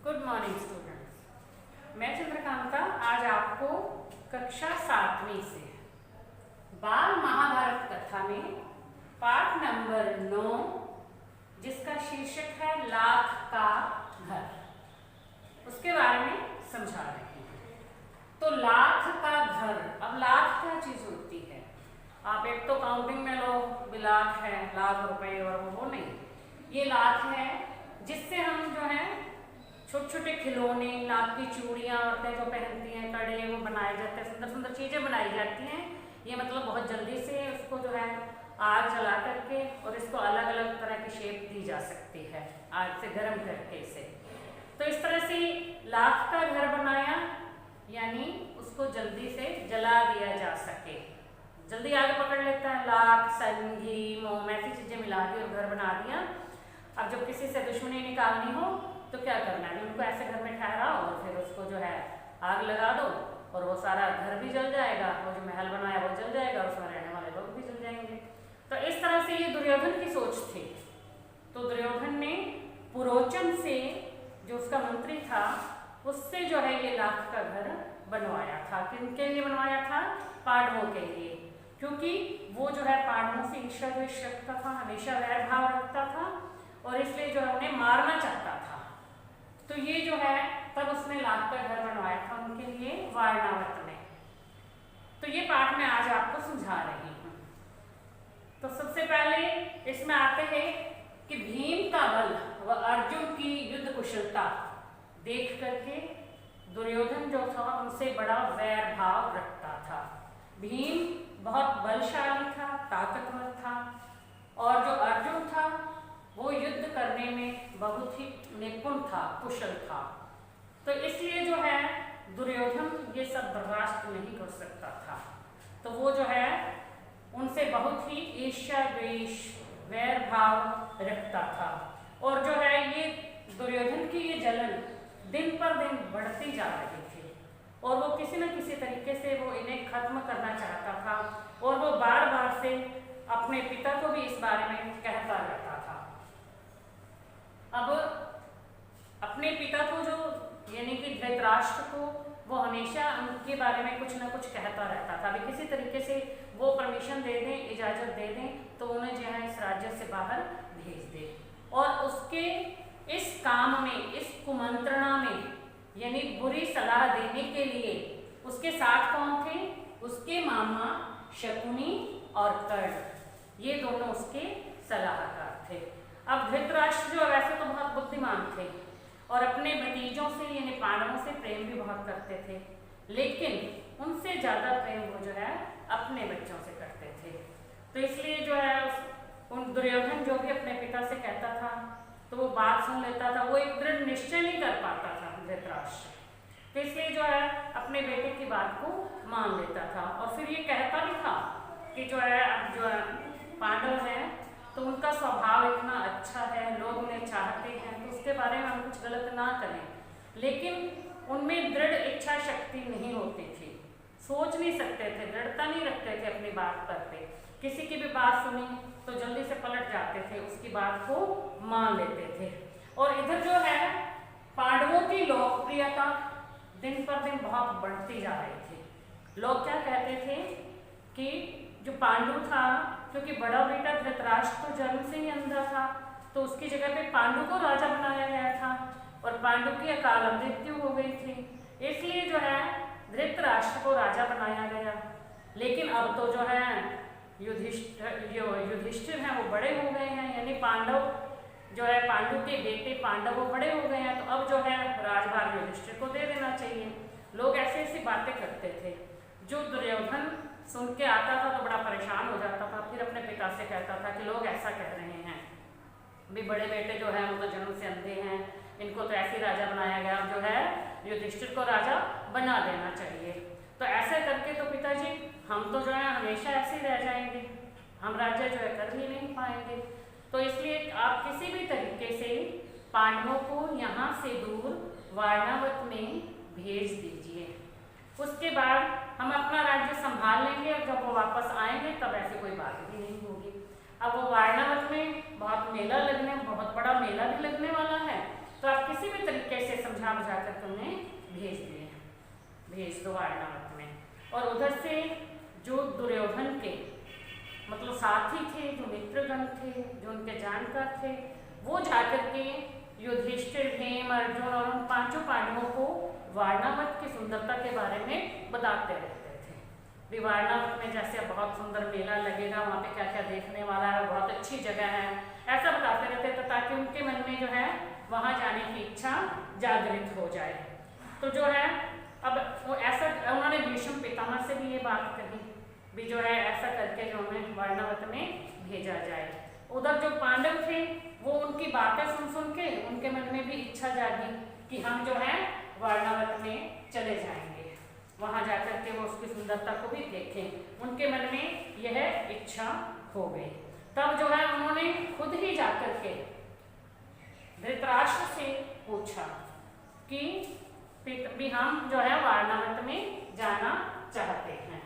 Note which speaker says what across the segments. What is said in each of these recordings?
Speaker 1: Good morning students. मैं चंद्रकांता आज आपको कक्षा 7वीं से बाल महाभारत कथा में पाठ नंबर 9 जिसका शीर्षक है लाख का घर, उसके बारे में समझा रहे हैं। तो लाख का घर, अब लाख क्या चीज होती है? आप एक तो काउंटिंग में लो लाख है, लाख रुपए, और वो नहीं, ये लाख है जिससे हम जो है छोटे छोटे खिलौने, नाक की चूड़ियाँ औरतें जो पहनती हैं, कड़े, वो बनाए जाते हैं, सुंदर सुंदर चीज़ें बनाई जाती हैं। ये मतलब बहुत जल्दी से उसको जो है आग जला करके और इसको अलग अलग तरह की शेप दी जा सकती है आग से गर्म करके इसे। तो इस तरह से लाख का घर बनाया, यानी उसको जल्दी से जला दिया जा सके, जल्दी आग पकड़ लेता है। लाख, सन, घी, मोम ऐसी चीज़ें मिला दी और घर बना दिया। अब जब किसी से दुश्मनी निकालनी हो तो क्या करना है, उनको ऐसे घर में ठहराओ और फिर उसको जो है आग लगा दो और वो सारा घर भी जल जाएगा, वो जो महल बनाया वो जल जाएगा और उसमें रहने वाले लोग भी जल जाएंगे। तो इस तरह से ये दुर्योधन की सोच थी। तो दुर्योधन ने पुरोचन से, जो उसका मंत्री था, उससे जो है ये लाख का घर बनवाया था। किनके लिए बनवाया था? पांडवों के लिए, क्योंकि वो जो है पांडवों से ईर्ष्या द्वेष रखता था, हमेशा वैर भाव रखता था और इसलिए जो है उन्हें मारना चाहता था। तो ये जो है तब उसने लाख का घर बनवाया था उनके लिए वारणावत में। तो ये पाठ मैं आज आपको समझा रही हूँ। तो सबसे पहले इसमें आते हैं कि भीम का बल व अर्जुन की युद्ध कुशलता देख करके दुर्योधन जो था उनसे बड़ा वैर भाव रखता था। भीम बहुत बलशाली था, ताकतवर था, और जो अर्जुन था वो युद्ध करने में बहुत ही निपुण था, कुशल था। तो इसलिए जो है दुर्योधन ये सब बर्दाश्त नहीं कर सकता था। तो वो जो है उनसे बहुत ही ईर्ष्या द्वेष वैर भाव रखता था। और जो है ये दुर्योधन की ये जलन दिन पर दिन बढ़ती जा रही थी और वो किसी न किसी तरीके से वो इन्हें खत्म करना चाहता था और वो बार बार से अपने पिता को भी इस बारे में कहता रहता था। अब अपने पिता को जो, यानी कि धृतराष्ट्र को, वो हमेशा उनके बारे में कुछ ना कुछ कहता रहता था। अभी किसी तरीके से वो परमिशन दे दें, इजाज़त दे दें तो उन्हें जो है इस राज्य से बाहर भेज दे। और उसके इस काम में, इस कुमंत्रणा में, यानी बुरी सलाह देने के लिए उसके साथ कौन थे? उसके मामा शकुनी और कर्ण, ये दोनों उसके सलाहकार थे। अब धृतराष्ट्र जो वैसे तो बहुत बुद्धिमान थे और अपने भतीजों से यानी पांडवों से प्रेम भी बहुत करते थे, लेकिन उनसे ज़्यादा प्रेम वो जो है अपने बच्चों से करते थे। तो इसलिए जो है उन दुर्योधन जो भी अपने पिता से कहता था तो वो बात सुन लेता था, वो एक दृढ़ निश्चय नहीं कर पाता था धृतराष्ट्र। तो इसलिए जो है अपने बेटे की बात को मान लेता था और फिर ये कहता भी था कि जो है अब जो है पांडव है तो उनका स्वभाव इतना अच्छा है, लोग उन्हें चाहते हैं, तो उसके बारे में हम कुछ गलत ना करें। लेकिन उनमें दृढ़ इच्छा शक्ति नहीं होती थी, सोच नहीं सकते थे, दृढ़ता नहीं रखते थे अपनी बात पर पे। किसी की भी बात सुनी तो जल्दी से पलट जाते थे, उसकी बात को मान लेते थे। और इधर जो है पांडवों की लोकप्रियता दिन पर दिन बहुत बढ़ती जा रही थी। लोग क्या कहते थे कि जो पांडु था, क्योंकि बड़ा बेटा धृतराष्ट्र तो जन्म से ही अंधा था, तो उसकी जगह पे पांडु को राजा बनाया गया था और पांडु की अकाल मृत्यु हो गई थी, इसलिए जो है धृतराष्ट्र को राजा बनाया गया। लेकिन अब तो जो है युधिष्ठिर हैं वो बड़े हो गए हैं, यानी पांडव जो है पांडु के बेटे पांडव वो बड़े हो गए हैं, तो अब जो है राजभार युधिष्ठिर को दे देना चाहिए। लोग ऐसी ऐसी बातें करते थे। जो दुर्योधन सुन के आता था तो बड़ा परेशान हो जाता था, फिर अपने पिता से कहता था कि लोग ऐसा कह रहे हैं, भी बड़े बेटे जो है वो तो जन्म से अंधे हैं, इनको तो ऐसे राजा बनाया गया, जो है युधिष्ठिर को राजा बना देना चाहिए। तो ऐसे करके तो पिताजी हम तो जो है हमेशा ऐसे रह जाएंगे, हम राज्य जो है कर ही नहीं पाएंगे। तो इसलिए आप किसी भी तरीके से पांडवों को यहाँ से दूर वारणावत में भेज दीजिए, उसके बाद हम अपना राज्य संभाल लेंगे और जब वो वापस आएंगे तब ऐसी कोई बात भी नहीं होगी। अब वो वारणावत में बहुत बड़ा मेला भी लगने वाला है, तो आप किसी भी तरीके से समझा बुझा कर उन्हें भेज दो वारणावत में। और उधर से जो दुर्योधन के मतलब साथी थे, जो मित्रगण थे, जो उनके जानकार थे, वो जाकर के युधिष्ठिर, भीम, अर्जुन और उन पांचों पांडवों को वारणावत की सुंदरता के बारे में बताते रहते थे। भी वारणावत में जैसे बहुत सुंदर मेला लगेगा, वहाँ पे क्या क्या देखने वाला है, बहुत अच्छी जगह है, ऐसा बताते रहते थे ताकि उनके मन में जो है वहाँ जाने की इच्छा जागृत हो जाए। तो जो है अब वो ऐसा उन्होंने भीष्म पितामह से भी ये बात कही भी जो है ऐसा करके जो हमें वारणावत में भेजा जाए। उधर जो पांडव थे वो उनकी बातें सुन सुन के उनके मन में भी इच्छा जागी कि हम जो है वारणावत में चले जाएंगे, वहाँ जाकर के वो उसकी सुंदरता को भी देखें। उनके मन में यह इच्छा हो गई। तब जो है उन्होंने खुद ही जाकर के धृतराष्ट्र से पूछा कि भी हम जो है वारणावत में जाना चाहते हैं।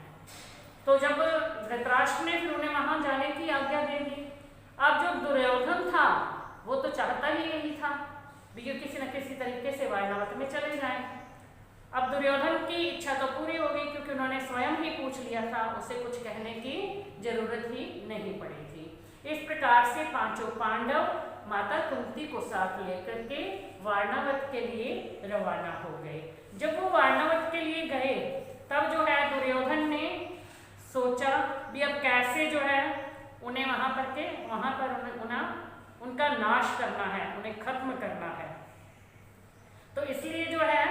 Speaker 1: तो जब धृतराष्ट्र ने फिर उन्हें वहां जाने की आज्ञा दे दी। अब जो दुर्योधन था वो तो चाहता ही यही था भी ये किसी न किसी तरीके से वारणावत में चले जाएं। अब दुर्योधन की इच्छा तो पूरी हो गई क्योंकि उन्होंने स्वयं ही पूछ लिया था, उसे कुछ कहने की जरूरत ही नहीं पड़ी थी। इस प्रकार से पांचों पांडव माता कुंती को साथ लेकर के वारणावत के लिए रवाना हो गए। जब वो वारणावत के लिए गए तब जो है दुर्योधन ने सोचा भी अब कैसे जो है उन्हें वहां पर उनका नाश करना है, उन्हें खत्म करना है। तो इसलिए जो है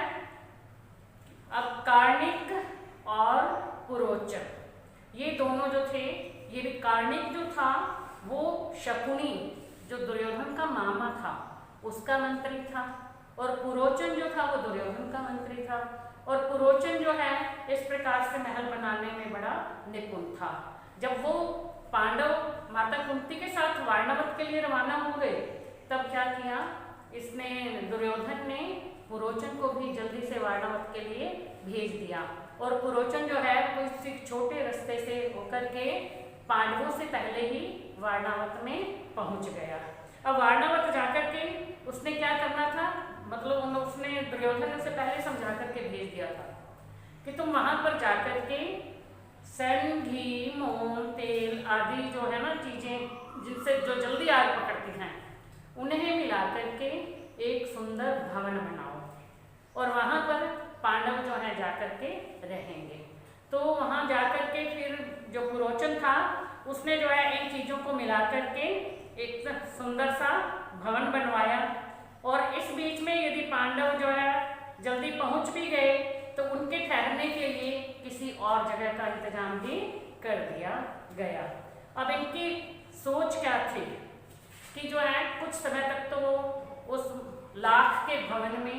Speaker 1: अब कार्णिक और पुरोचन ये दोनों जो थे, ये भी कार्णिक जो था वो शकुनी जो दुर्योधन का मामा था उसका मंत्री था, और पुरोचन जो था वो दुर्योधन का मंत्री था। और पुरोचन जो है इस प्रकार से महल बनाने में बड़ा निपुण था। जब वो पांडव माता कुंती के साथ वारणावत के लिए रवाना हो गए तब क्या किया, इसने दुर्योधन ने पुरोचन को भी जल्दी से वारणावत के लिए भेज दिया। और पुरोचन जो है कोई छोटे रास्ते से होकर के पांडवों से पहले ही वारणावत में पहुंच गया। अब वारणावत जाकर के उसने क्या करना था, मतलब उसने दुर्योधन ने उसे पहले समझा करके भेज दिया था कि तुम वहां पर जाकर के सन, घी, मोम, तेल आदि जो है ना चीजें जिनसे जो जल्दी आग पकड़ती हैं उन्हें मिला करके एक सुंदर भवन बनाओ और वहां पर पांडव जो है जाकर के रहेंगे। तो वहां जाकर के फिर जो पुरोचन था उसने जो है इन चीजों को मिला करके एक सुंदर सा भवन बनवाया। और इस बीच में यदि पांडव जो है जल्दी पहुंच भी गए तो उनके ठहरने के लिए किसी और जगह का इंतजाम भी कर दिया गया। अब इनकी सोच क्या थी कि जो है कुछ समय तक तो उस लाख के भवन में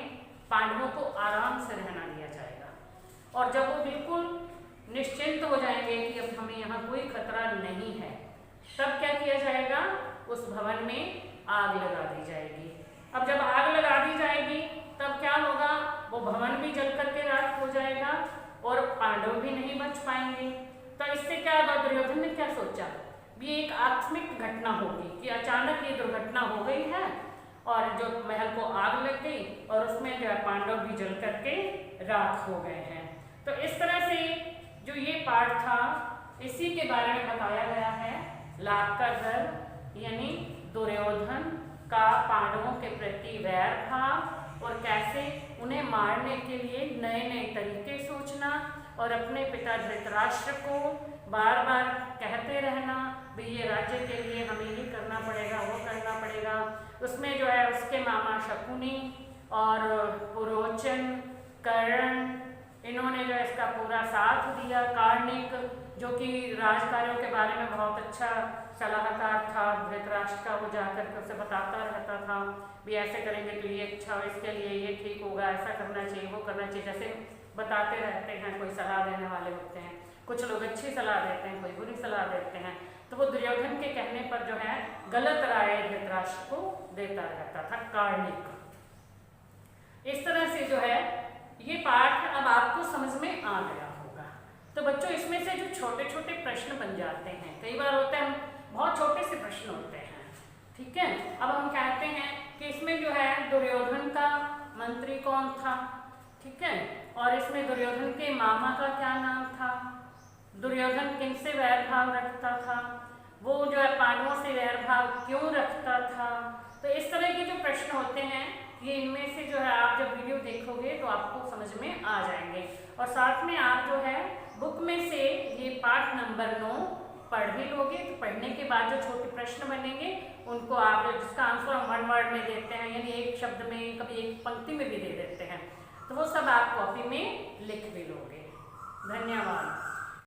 Speaker 1: पांडवों को आराम से रहना दिया जाएगा, और जब वो बिल्कुल निश्चिंत हो जाएंगे कि अब हमें यहाँ कोई खतरा नहीं है तब क्या किया जाएगा, उस भवन में आग लगा दी जाएगी। अब जब आग लगा दी जाएगी तब क्या होगा, वो भवन भी जल करके राख हो जाएगा और पांडव भी नहीं बच पाएंगे। तो इससे क्या होगा, दुर्योधन ने क्या सोचा, ये एक आकस्मिक घटना होगी कि अचानक ये दुर्घटना हो गई है और जो महल को आग लग गई और उसमें जो पांडव भी जल करके राख हो गए हैं। तो इस तरह से जो ये पाठ था इसी के बारे में बताया गया है। लाख का दर यानी दुर्योधन का पांडवों के प्रति वैर था और कैसे उन्हें मारने के लिए नए नए तरीके सोचना और अपने पिता धृतराष्ट्र को बार बार कहते रहना भी ये राज्य के लिए हमें ये करना पड़ेगा वो करना पड़ेगा। उसमें जो है उसके मामा शकुनी और पुरोचन, कर्ण, इन्होंने जो है इसका पूरा साथ दिया। कार्णिक जो कि राजकार्यों के बारे में बहुत अच्छा सलाहकार था धृतराष्ट्र का, वो जाकर के उसे बताता रहता था भी ऐसे करेंगे तो ये अच्छा हो, इसके लिए ये ठीक होगा, ऐसा करना चाहिए, वो करना चाहिए, जैसे बताते रहते हैं। कोई सलाह देने वाले होते हैं, कुछ लोग अच्छी सलाह देते हैं, कोई बुरी सलाह देते हैं। तो वो दुर्योधन के कहने पर जो है गलत राय धृतराष्ट्र को देता रहता था कार्णिक। इस तरह से जो है ये पाठ अब आपको समझ में आ गया होगा। तो बच्चों इसमें से जो छोटे छोटे प्रश्न बन जाते हैं, कई बार होता है बहुत छोटे से प्रश्न होते हैं, ठीक है। अब हम कहते हैं कि इसमें जो है दुर्योधन का मंत्री कौन था, ठीक है, और इसमें दुर्योधन के मामा का क्या नाम था, दुर्योधन किनसे वैर भाव रखता था, वो जो है पांडवों से वैर भाव क्यों रखता था। तो इस तरह के जो प्रश्न होते हैं ये इनमें से जो है आप जब वीडियो देखोगे तो आपको समझ में आ जाएंगे। और साथ में आप जो है बुक में से ये पाठ नंबर 9 पढ़ भी लोगे, तो पढ़ने के बाद जो छोटे प्रश्न बनेंगे उनको आप जिसका आंसर हम 1 वर्ड में देते हैं, यानी एक शब्द में, कभी एक पंक्ति में भी दे देते हैं, तो वो सब आप कॉपी में लिख भी लोगे। धन्यवाद।